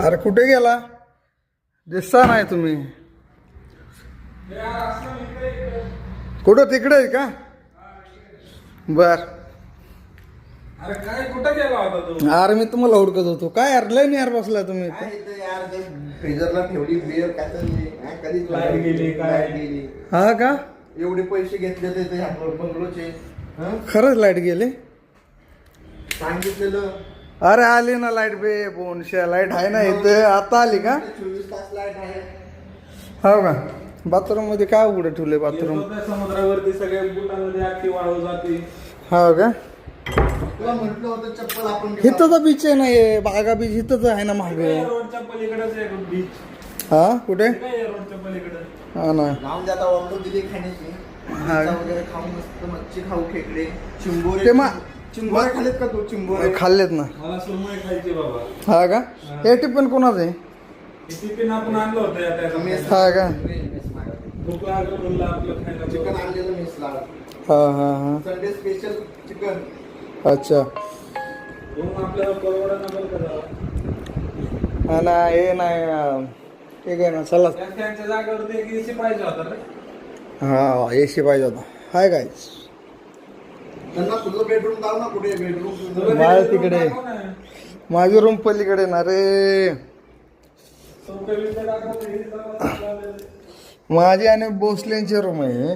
अरे कुठे गेला? दिसता नाही तुम्ही. कुठं तिकडे आहे का? बर. अरे काय कुठं गेला होता तू? अरे मी तुम्हाला हुडकत होतो. काय यार लय यार बसला तुम्ही इथं. काय इथं यार ते फ्रीजरला ठेवली बिअर काय चालली कधी लाईट गेली, काय? गेली. हा का? एवढे पैसे घेतले ते बंगलोचे. खरंच लाईट गेली? सांगितलेलं अरे आली ना लाईट बे. 200 लाईट आहे ना इथं. आता आली का? 24 तास लाईट आहे. हो का? बाथरूम मध्ये काय उघडं ठेवले बाथरूम? येतो त्या समुद्रावरती सगळ्या बुटामध्ये आखी वाळू जाते. हो का? तुला म्हटलं होतं चप्पल आपण इथं तर बीच आहे ना. हे बागा बीच इथंच आहे ना माग. काय रोडच्या पलीकडेच आहे बीच. हा कुठे? काय रोडच्या पलीकडे? हा ना. लावून जाता ऑर्डर दिली खाण्याची. हा. पिझ्झा वगैरे खाऊन मस्त मच्छी खाऊ खेकडे चिंबोरे. ते चिंबोरे खाल्लेत का तू? चिंबोरे खाल्लेत ना. मला सुरमई खायची बाबा. हा का? हे टिफिन कोणाचं आहे? टिफिन आपण आणलं होतं या त्या हा का? भूक लागलं म्हणलं आपलं खायला. चिकन आणलेलं मेसला. हा हा हा. Sunday special chicken. अच्छा. म्हणून आपल्याला परवडा नका करा. हा ना. हे नाही ठीक आहे ना. चला. त्यांच्या जागेवरती एक एसी पाहिजे होता रे. हा एसी पाहिजे होता. हाय काय? त्यांना तुझं बेडरूम दाव ना. कुठे बेडरूम? बाहेर तिकडे. माझी रूम पलीकडे ना रे. माझी आणि भोसलेंची रूम आहे.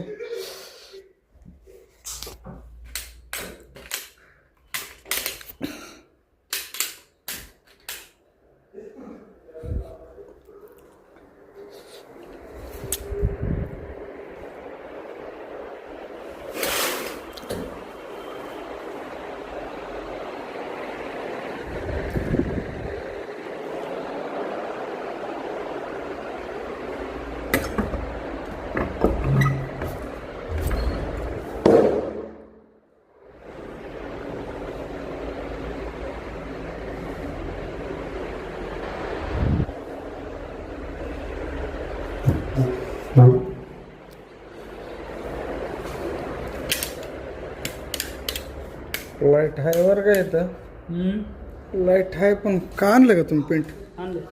लाईट आहे वर का इथं? लाईट आहे पण का आणलं का तुम्ही पेंट?